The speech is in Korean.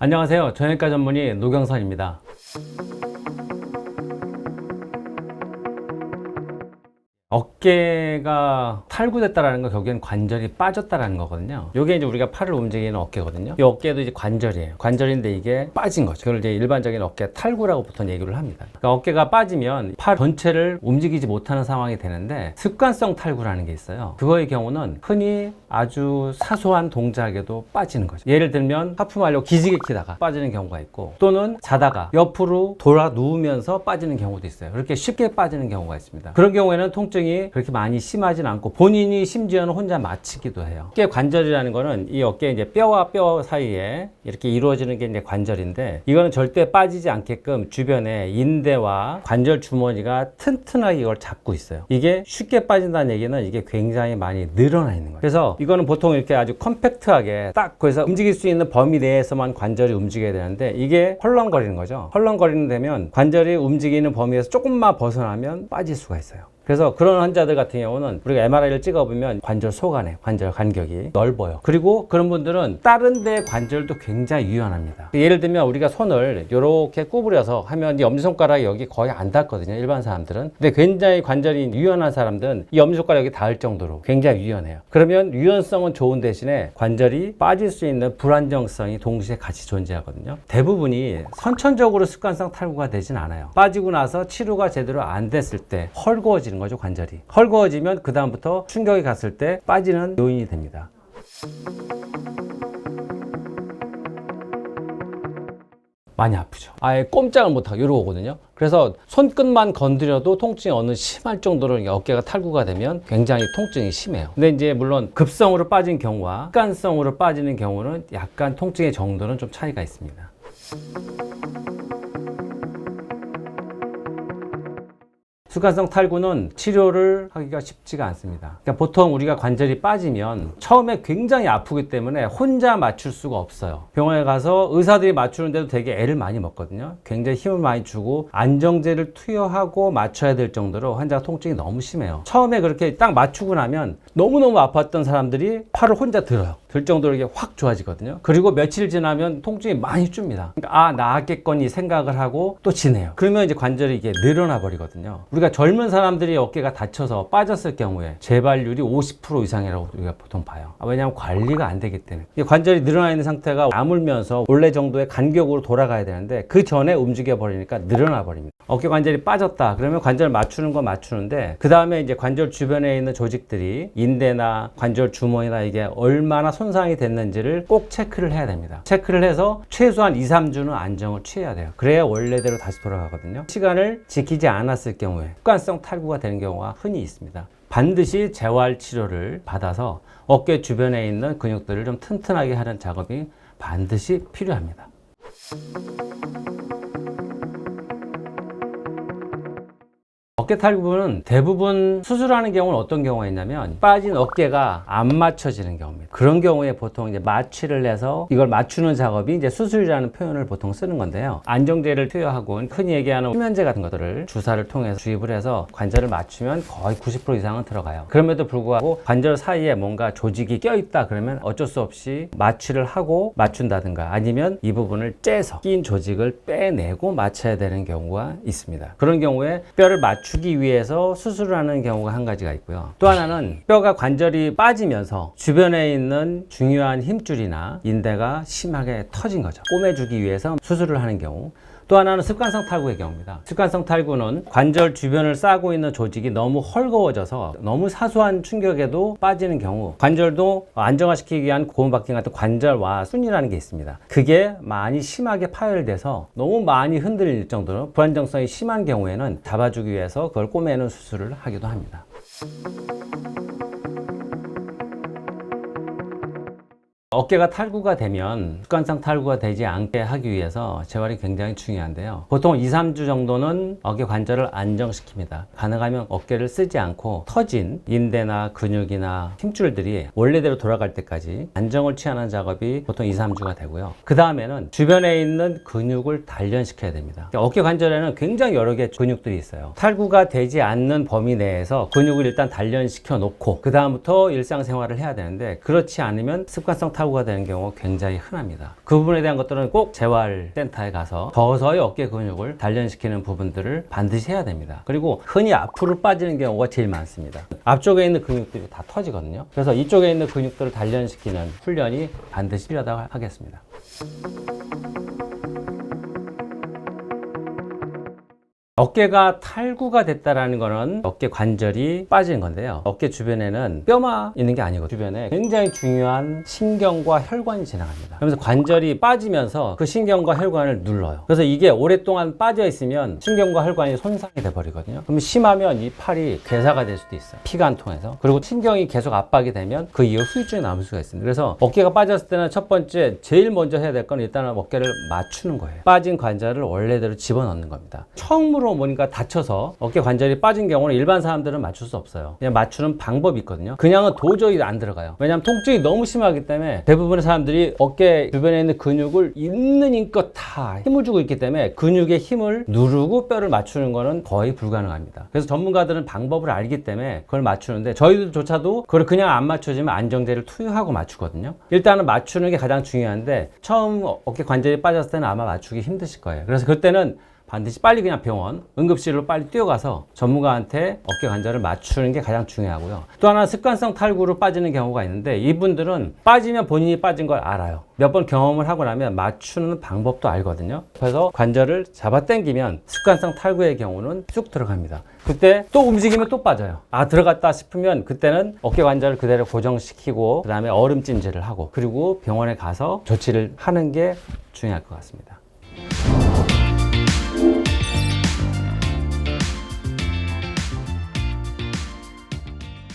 안녕하세요. 정형외과 전문의 노경선입니다. 어깨가 탈구됐다라는 거 결국엔 관절이 빠졌다라는 거거든요. 이게 이제 우리가 팔을 움직이는 어깨거든요. 이 어깨도 이제 관절이에요. 관절인데 이게 빠진 거죠. 그걸 이제 일반적인 어깨 탈구라고 보통 얘기를 합니다. 그러니까 어깨가 빠지면 팔 전체를 움직이지 못하는 상황이 되는데 습관성 탈구라는 게 있어요. 그거의 경우는 흔히 아주 사소한 동작에도 빠지는 거죠. 예를 들면 하품하려고 기지개 키다가 빠지는 경우가 있고, 또는 자다가 옆으로 돌아 누우면서 빠지는 경우도 있어요. 그렇게 쉽게 빠지는 경우가 있습니다. 그런 경우에는 통증이 그렇게 많이 심하진 않고 본인이 심지어는 혼자 맞히기도 해요. 어깨 관절이라는 거는 이 어깨 이제 뼈와 뼈 사이에 이렇게 이루어지는 게 이제 관절인데, 이거는 절대 빠지지 않게끔 주변에 인대와 관절 주머니가 튼튼하게 이걸 잡고 있어요. 이게 쉽게 빠진다는 얘기는 이게 굉장히 많이 늘어나 있는 거예요. 그래서 이거는 보통 이렇게 아주 컴팩트하게 딱 그래서 움직일 수 있는 범위 내에서만 관절이 움직여야 되는데, 이게 헐렁거리는 거죠. 헐렁거리는 되면 관절이 움직이는 범위에서 조금만 벗어나면 빠질 수가 있어요. 그래서 그런 환자들 같은 경우는 우리가 MRI를 찍어보면 관절 속 안에 관절 간격이 넓어요. 그리고 그런 분들은 다른 데 관절도 굉장히 유연합니다. 예를 들면 우리가 손을 이렇게 구부려서 하면 이 엄지손가락이 여기 거의 안 닿거든요, 일반 사람들은. 근데 굉장히 관절이 유연한 사람들은 이 엄지손가락이 닿을 정도로 굉장히 유연해요. 그러면 유연성은 좋은 대신에 관절이 빠질 수 있는 불안정성이 동시에 같이 존재하거든요. 대부분이 선천적으로 습관성 탈구가 되진 않아요. 빠지고 나서 치료가 제대로 안 됐을 때 헐거워지는 거죠, 관절이. 헐거워지면 그 다음부터 충격이 갔을 때 빠지는 요인이 됩니다. 많이 아프죠. 아예 꼼짝을 못하고 이러고 오거든요. 그래서 손끝만 건드려도 통증이 어느 심할 정도로 어깨가 탈구가 되면 굉장히 통증이 심해요. 근데 이제 물론 급성으로 빠진 경우와 습관성으로 빠지는 경우는 약간 통증의 정도는 좀 차이가 있습니다. 습관성 탈구는 치료를 하기가 쉽지가 않습니다. 그러니까 보통 우리가 관절이 빠지면 처음에 굉장히 아프기 때문에 혼자 맞출 수가 없어요. 병원에 가서 의사들이 맞추는데도 되게 애를 많이 먹거든요. 굉장히 힘을 많이 주고 안정제를 투여하고 맞춰야 될 정도로 환자가 통증이 너무 심해요. 처음에 그렇게 딱 맞추고 나면 너무너무 아팠던 사람들이 팔을 혼자 들어요. 들 정도로 이게 확 좋아지거든요. 그리고 며칠 지나면 통증이 많이 줍니다. 그러니까 아, 나았겠거니 생각을 하고 또 지내요. 그러면 이제 관절이 이게 늘어나 버리거든요. 우리가 젊은 사람들이 어깨가 다쳐서 빠졌을 경우에 재발률이 50% 이상이라고 우리가 보통 봐요. 왜냐하면 관리가 안 되기 때문에. 관절이 늘어나 있는 상태가 아물면서 원래 정도의 간격으로 돌아가야 되는데 그 전에 움직여 버리니까 늘어나 버립니다. 어깨 관절이 빠졌다 그러면 관절 맞추는 건 맞추는데, 그 다음에 이제 관절 주변에 있는 조직들이 인대나 관절 주머니나 이게 얼마나 손상이 됐는지를 꼭 체크를 해야 됩니다. 체크를 해서 최소한 2, 3주는 안정을 취해야 돼요. 그래야 원래대로 다시 돌아가거든요. 시간을 지키지 않았을 경우에 습관성 탈구가 되는 경우가 흔히 있습니다. 반드시 재활 치료를 받아서 어깨 주변에 있는 근육들을 좀 튼튼하게 하는 작업이 반드시 필요합니다. 어깨 탈구는 대부분 수술하는 경우는 어떤 경우가 있냐면 빠진 어깨가 안 맞춰지는 경우입니다. 그런 경우에 보통 이제 마취를 해서 이걸 맞추는 작업이 이제 수술이라는 표현을 보통 쓰는 건데요. 안정제를 투여하고 흔히 얘기하는 수면제 같은 것들을 주사를 통해서 주입을 해서 관절을 맞추면 거의 90% 이상은 들어가요. 그럼에도 불구하고 관절 사이에 뭔가 조직이 껴있다 그러면 어쩔 수 없이 마취를 하고 맞춘다든가 아니면 이 부분을 째서 낀 조직을 빼내고 맞춰야 되는 경우가 있습니다. 그런 경우에 뼈를 맞추기 위해서 수술을 하는 경우가 한 가지가 있고요. 또 하나는 뼈가 관절이 빠지면서 주변에 있는 중요한 힘줄이나 인대가 심하게 터진 거죠. 꼬매주기 위해서 수술을 하는 경우. 또 하나는 습관성 탈구의 경우입니다. 습관성 탈구는 관절 주변을 싸고 있는 조직이 너무 헐거워져서 너무 사소한 충격에도 빠지는 경우, 관절도 안정화시키기 위한 고음박힘 같은 관절와 순이라는 게 있습니다. 그게 많이 심하게 파열돼서 너무 많이 흔들릴 정도로 불안정성이 심한 경우에는 잡아주기 위해서 그걸 꼬매는 수술을 하기도 합니다. 어깨가 탈구가 되면 습관성 탈구가 되지 않게 하기 위해서 재활이 굉장히 중요한데요. 보통 2, 3주 정도는 어깨 관절을 안정시킵니다. 가능하면 어깨를 쓰지 않고 터진 인대나 근육이나 힘줄들이 원래대로 돌아갈 때까지 안정을 취하는 작업이 보통 2, 3주가 되고요. 그 다음에는 주변에 있는 근육을 단련시켜야 됩니다. 어깨 관절에는 굉장히 여러 개의 근육들이 있어요. 탈구가 되지 않는 범위 내에서 근육을 일단 단련시켜 놓고 그 다음부터 일상생활을 해야 되는데, 그렇지 않으면 습관성 탈구가 되는 경우가 굉장히 흔합니다. 그 부분에 대한 것들은 꼭 재활센터에 가서 서서히 어깨 근육을 단련시키는 부분들을 반드시 해야 됩니다. 그리고 흔히 앞으로 빠지는 경우가 제일 많습니다. 앞쪽에 있는 근육들이 다 터지거든요. 그래서 이쪽에 있는 근육들을 단련시키는 훈련이 반드시 필요하다고 하겠습니다. 어깨가 탈구가 됐다라는 거는 어깨 관절이 빠지는 건데요. 어깨 주변에는 뼈만 있는 게 아니고 주변에 굉장히 중요한 신경과 혈관이 지나갑니다. 그러면서 관절이 빠지면서 그 신경과 혈관을 눌러요. 그래서 이게 오랫동안 빠져 있으면 신경과 혈관이 손상이 돼 버리거든요. 그럼 심하면 이 팔이 괴사가 될 수도 있어요. 피가 안 통해서. 그리고 신경이 계속 압박이 되면 그 이후 후유증이 남을 수가 있습니다. 그래서 어깨가 빠졌을 때는 첫 번째 제일 먼저 해야 될 건 일단은 어깨를 맞추는 거예요. 빠진 관절을 원래대로 집어넣는 겁니다. 처음으로 뭔가 다쳐서 어깨 관절이 빠진 경우는 일반 사람들은 맞출 수 없어요. 그냥 맞추는 방법이 있거든요. 그냥은 도저히 안 들어가요. 왜냐하면 통증이 너무 심하기 때문에 대부분의 사람들이 어깨 주변에 있는 근육을 있는 힘껏 다 힘을 주고 있기 때문에 근육의 힘을 누르고 뼈를 맞추는 거는 거의 불가능합니다. 그래서 전문가들은 방법을 알기 때문에 그걸 맞추는데 저희들조차도 그걸 그냥 안 맞춰지면 안정제를 투여하고 맞추거든요. 일단은 맞추는 게 가장 중요한데 처음 어깨 관절이 빠졌을 때는 아마 맞추기 힘드실 거예요. 그래서 그때는 반드시 빨리 그냥 병원, 응급실로 빨리 뛰어가서 전문가한테 어깨 관절을 맞추는 게 가장 중요하고요. 또 하나 습관성 탈구로 빠지는 경우가 있는데 이분들은 빠지면 본인이 빠진 걸 알아요. 몇 번 경험을 하고 나면 맞추는 방법도 알거든요. 그래서 관절을 잡아 당기면 습관성 탈구의 경우는 쑥 들어갑니다. 그때 또 움직이면 또 빠져요. 아, 들어갔다 싶으면 그때는 어깨 관절을 그대로 고정시키고 그 다음에 얼음 찜질을 하고 그리고 병원에 가서 조치를 하는 게 중요할 것 같습니다.